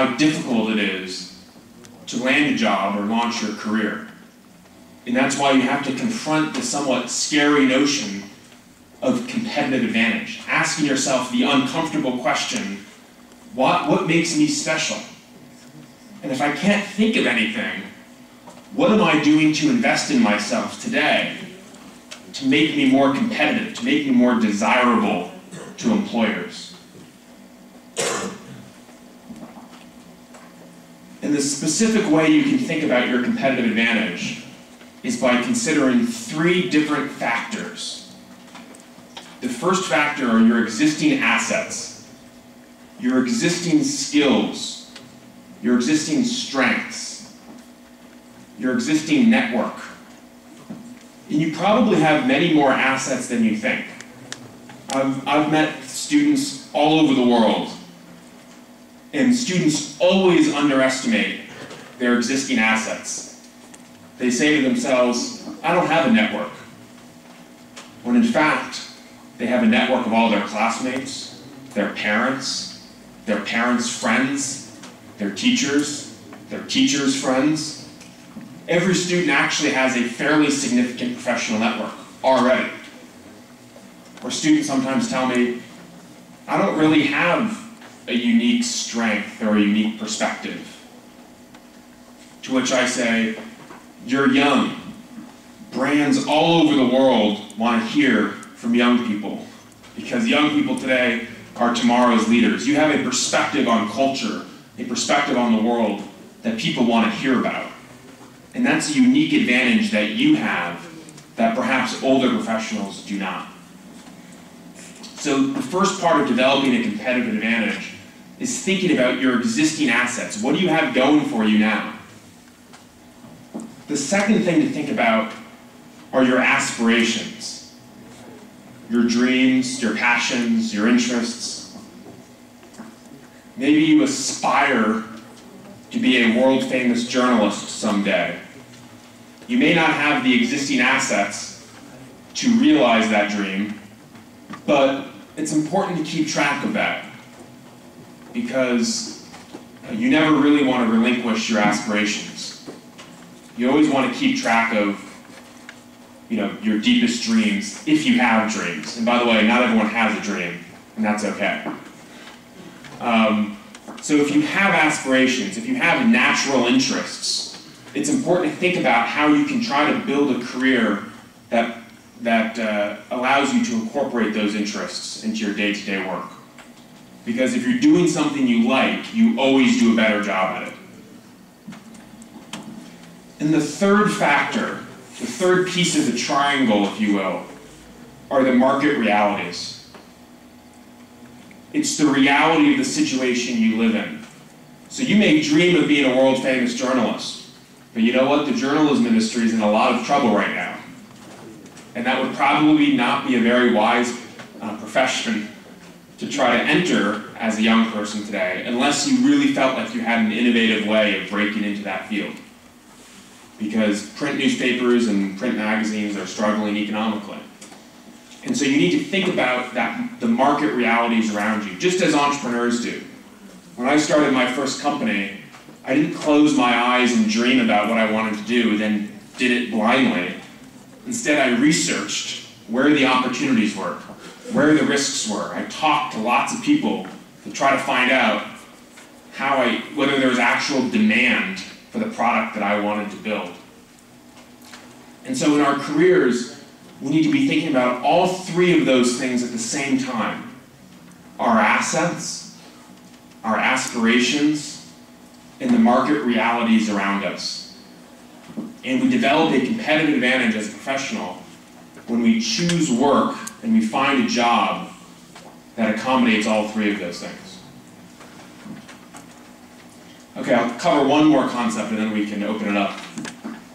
how difficult it is to land a job or launch your career. And that's why you have to confront the somewhat scary notion of competitive advantage, asking yourself the uncomfortable question, what makes me special? And if I can't think of anything, what am I doing to invest in myself today to make me more competitive, to make me more desirable to employers? And the specific way you can think about your competitive advantage is by considering 3 different factors. The first factor are your existing assets, your existing skills, your existing strengths, your existing network. And you probably have many more assets than you think. I've met students all over the world, and students always underestimate their existing assets. They say to themselves, I don't have a network. When in fact, they have a network of all their classmates, their parents' friends, their teachers' friends. Every student actually has a fairly significant professional network already. Or students sometimes tell me, I don't really have a unique strength or a unique perspective. To which I say, you're young. Brands all over the world want to hear from young people, because young people today are tomorrow's leaders. You have a perspective on culture, a perspective on the world that people want to hear about. And that's a unique advantage that you have that perhaps older professionals do not. So the first part of developing a competitive advantage is thinking about your existing assets. What do you have going for you now? The second thing to think about are your aspirations, your dreams, your passions, your interests. Maybe you aspire to be a world-famous journalist someday. You may not have the existing assets to realize that dream, but it's important to keep track of that, because you never really want to relinquish your aspirations. You always want to keep track of your deepest dreams, if you have dreams. And by the way, not everyone has a dream, and that's okay. So if you have aspirations, if you have natural interests, it's important to think about how you can try to build a career that allows you to incorporate those interests into your day-to-day work. Because if you're doing something you like, you always do a better job at it. And the third factor, the third piece of the triangle, if you will, are the market realities. It's the reality of the situation you live in. So you may dream of being a world-famous journalist, but you know what? The journalism industry is in a lot of trouble right now. And that would probably not be a very wise profession to try to enter as a young person today, unless you really felt like you had an innovative way of breaking into that field. Because print newspapers and print magazines are struggling economically. And so you need to think about the market realities around you, just as entrepreneurs do. When I started my first company, I didn't close my eyes and dream about what I wanted to do, then did it blindly. Instead, I researched where the opportunities were, where the risks were. I talked to lots of people to try to find out whether there was actual demand for the product that I wanted to build. And so in our careers, we need to be thinking about all 3 of those things at the same time. Our assets, our aspirations, and the market realities around us. And we develop a competitive advantage as a professional when we choose work and we find a job that accommodates all 3 of those things. Okay, I'll cover one more concept and then we can open it up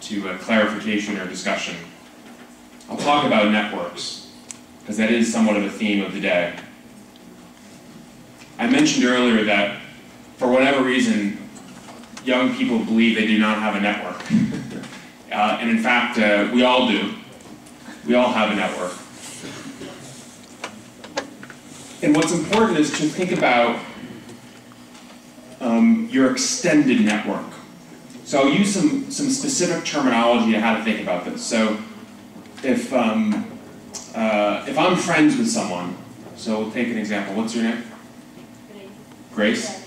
to clarification or discussion. I'll talk about networks, because that is somewhat of a theme of the day. I mentioned earlier that for whatever reason, young people believe they do not have a network. And in fact, we all do. We all have a network. And what's important is to think about your extended network. So I'll use some specific terminology on how to think about this. So if I'm friends with someone, so we'll take an example. What's your name? Grace?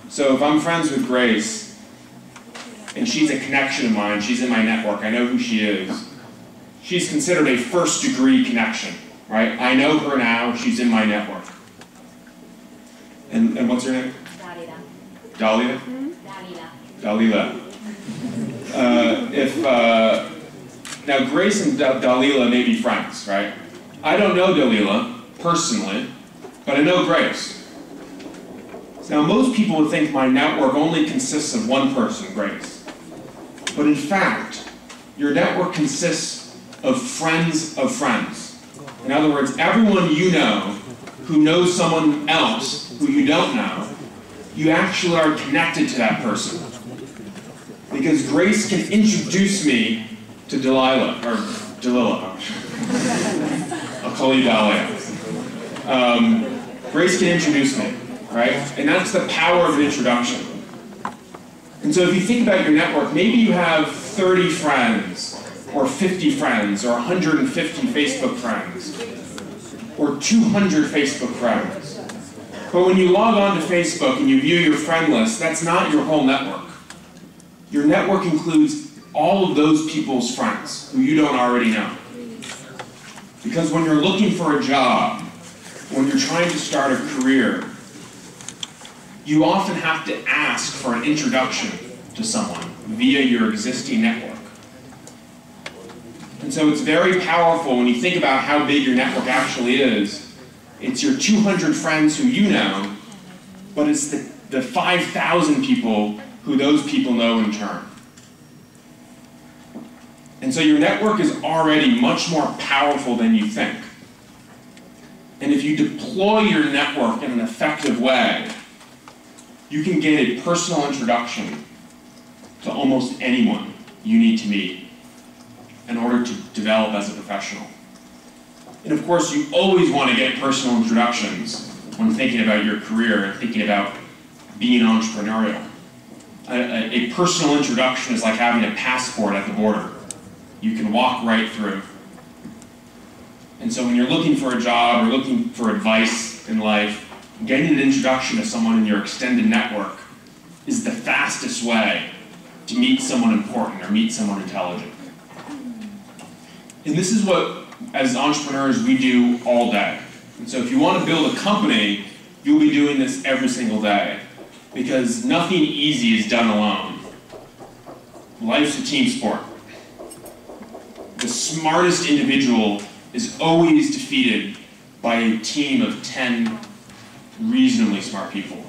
So if I'm friends with Grace, and she's a connection of mine, she's in my network, I know who she is, she's considered a first-degree connection, right? I know her now, she's in my network. And what's her name? Dalila. Dahlia? Dalila. Dalila. Now Grace and Dalila may be friends, right? I don't know Dalila personally, but I know Grace. Now most people would think my network only consists of one person, Grace. But in fact, your network consists of friends of friends. In other words, everyone you know who knows someone else who you don't know, you actually are connected to that person. Because Grace can introduce me to Dalila. I'll call you Dahlia. Grace can introduce me, right? And that's the power of an introduction. And so if you think about your network, maybe you have 30 friends, or 50 friends, or 150 Facebook friends, or 200 Facebook friends. But when you log on to Facebook and you view your friend list, that's not your whole network. Your network includes all of those people's friends who you don't already know. Because when you're looking for a job, when you're trying to start a career, you often have to ask for an introduction to someone via your existing network. And so it's very powerful when you think about how big your network actually is. It's your 200 friends who you know, but it's the 5,000 people who those people know in turn. And so your network is already much more powerful than you think. And if you deploy your network in an effective way, you can get a personal introduction to almost anyone you need to meet in order to develop as a professional. And of course, you always want to get personal introductions when thinking about your career and thinking about being entrepreneurial. A personal introduction is like having a passport at the border. You can walk right through. And so when you're looking for a job or looking for advice in life, getting an introduction to someone in your extended network is the fastest way to meet someone important or meet someone intelligent. And this is what, as entrepreneurs, we do all day. And so if you want to build a company, you'll be doing this every single day, because nothing easy is done alone. Life's a team sport. The smartest individual is always defeated by a team of 10 reasonably smart people.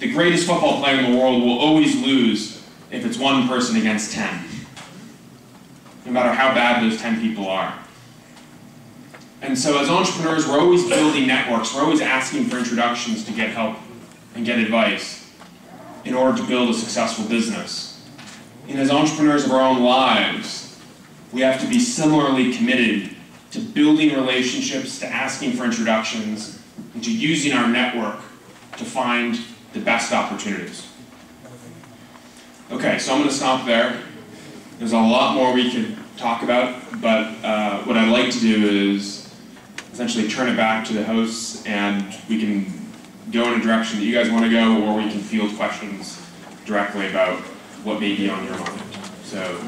The greatest football player in the world will always lose if it's one person against 10, no matter how bad those 10 people are. And so as entrepreneurs, we're always building networks. We're always asking for introductions to get help and get advice in order to build a successful business. And as entrepreneurs of our own lives, we have to be similarly committed to building relationships, to asking for introductions, and to using our network to find the best opportunities. Okay, so I'm going to stop there. There's a lot more we could talk about, but what I'd like to do is essentially turn it back to the hosts, and we can go in a direction that you guys want to go, or we can field questions directly about what may be on your mind. So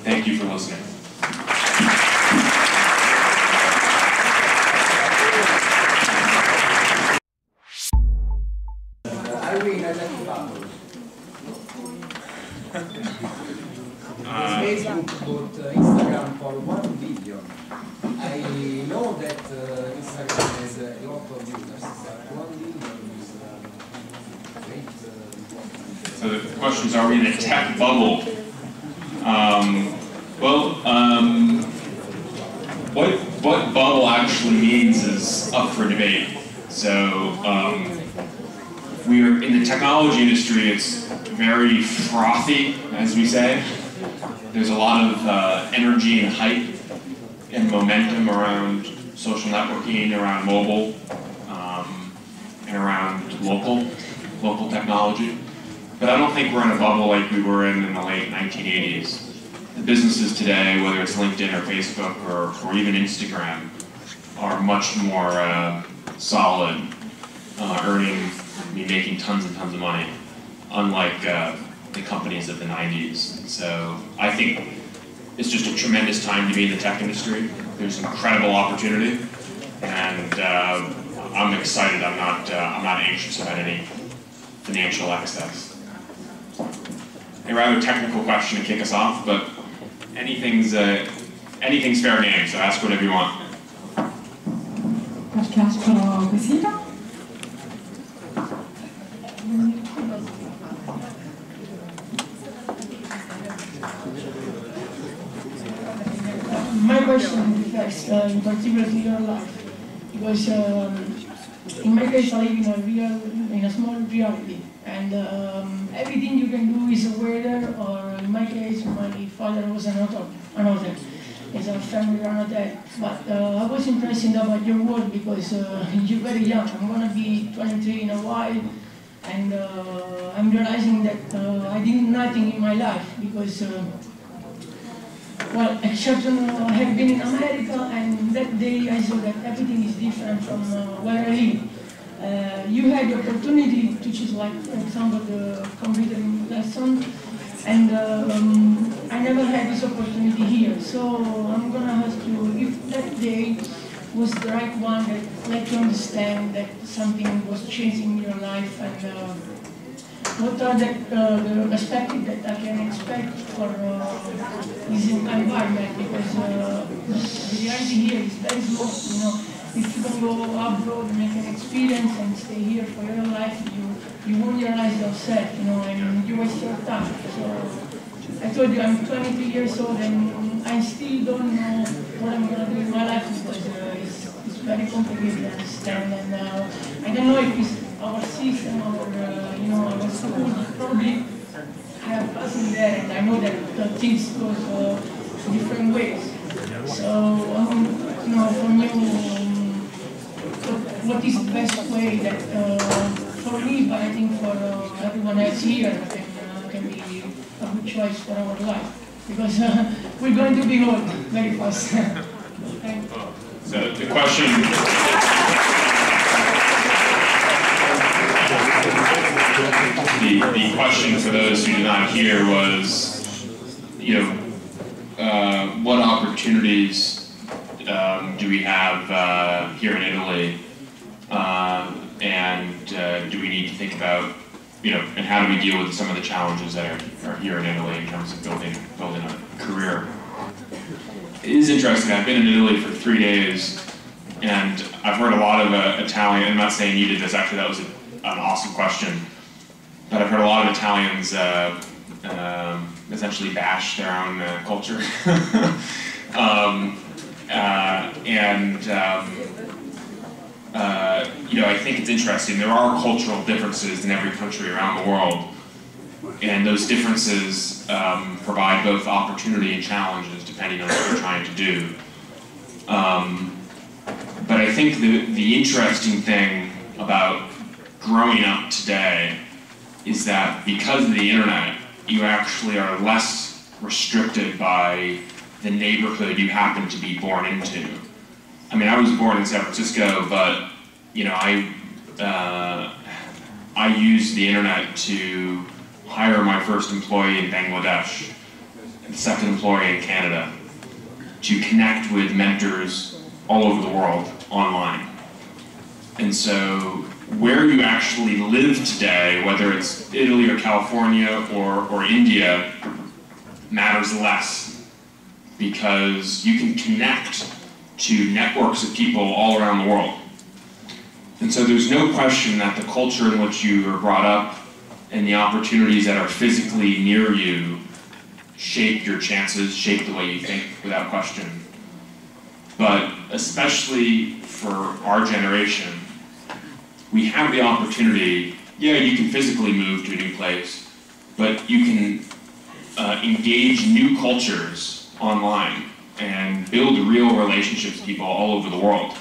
thank you for listening. Facebook bought Instagram for 1 billion. I know that Instagram has a lot of users, but 1 billion is great. So the questions, are we in a tech bubble? What bubble actually means is up for debate. So we're in the technology industry, it's very frothy, as we say. There's a lot of energy and hype and momentum around social networking, around mobile, and around local. local technology. But I don't think we're in a bubble like we were in the late 1980s. The businesses today, whether it's LinkedIn or Facebook or even Instagram, are much more solid, making tons and tons of money, unlike the companies of the 90s. So I think it's just a tremendous time to be in the tech industry. There's incredible opportunity, and I'm excited. I'm not anxious about any financial excess. A rather technical question to kick us off, but anything's fair game. So ask whatever you want. Qualche altro quesito? My question refers in particular to your life, because in my case I live in a small reality, and everything you can do is a weather, or in my case my father was an author. It's a family-run hotel. But I was impressed about your work because you're very young. I'm going to be 23 in a while, and I'm realizing that I did nothing in my life because, well, except I have been in America, and that day I saw that everything is different from where I live. You had the opportunity to choose, like, for example, the computer lesson, and I never had this opportunity here. So I'm going to ask you if that day was the right one that let you understand that something was changing in your life, and what are the perspectives that I can expect for this environment, because the reality here is very slow. You know, if you can go abroad and make an experience and stay here for your life, you won't realize yourself, you know, and you waste your time. So I told you I'm 23 years old and I still don't know what I'm going to do in my life because it's very complicated to understand, and I don't know if it's our system or our school. Probably I have passing there and I know that things go different ways. So from you, what is the best way that for me, but I think for everyone else here can be a good choice for our life, because we're going to be old very fast. So the question. The question for those who did not hear was, what opportunities do we have here in Italy, and do we need to think about, and how do we deal with some of the challenges that are here in Italy in terms of building a career? It is interesting. I've been in Italy for 3 days, and I've heard a lot of Italian. I'm not saying you did this. Actually, that was an awesome question. But I've heard a lot of Italians essentially bash their own culture. I think it's interesting. There are cultural differences in every country around the world, and those differences provide both opportunity and challenges depending on what you're trying to do. But I think the interesting thing about growing up today is that because of the internet, you actually are less restricted by the neighborhood you happen to be born into. I mean, I was born in San Francisco, but I used the internet to hire my first employee in Bangladesh, and the second employee in Canada, to connect with mentors all over the world online. And so where you actually live today, whether it's Italy or California or India, matters less, because you can connect to networks of people all around the world. And so there's no question that the culture in which you are brought up and the opportunities that are physically near you shape your chances, shape the way you think, without question. But especially for our generation, we have the opportunity, you can physically move to a new place, but you can engage new cultures online and build real relationships with people all over the world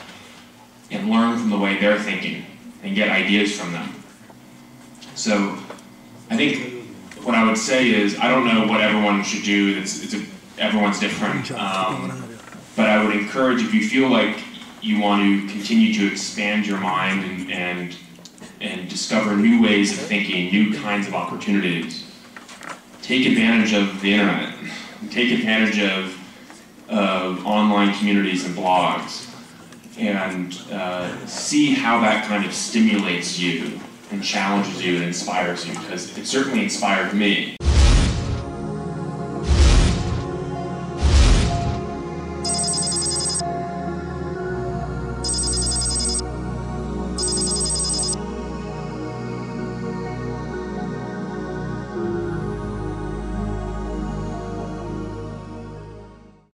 and learn from the way they're thinking and get ideas from them. So I think what I would say is, I don't know what everyone should do, everyone's different, but I would encourage, if you feel like you want to continue to expand your mind and discover new ways of thinking, new kinds of opportunities, take advantage of the internet, take advantage of online communities and blogs, and see how that kind of stimulates you and challenges you and inspires you, because it certainly inspired me.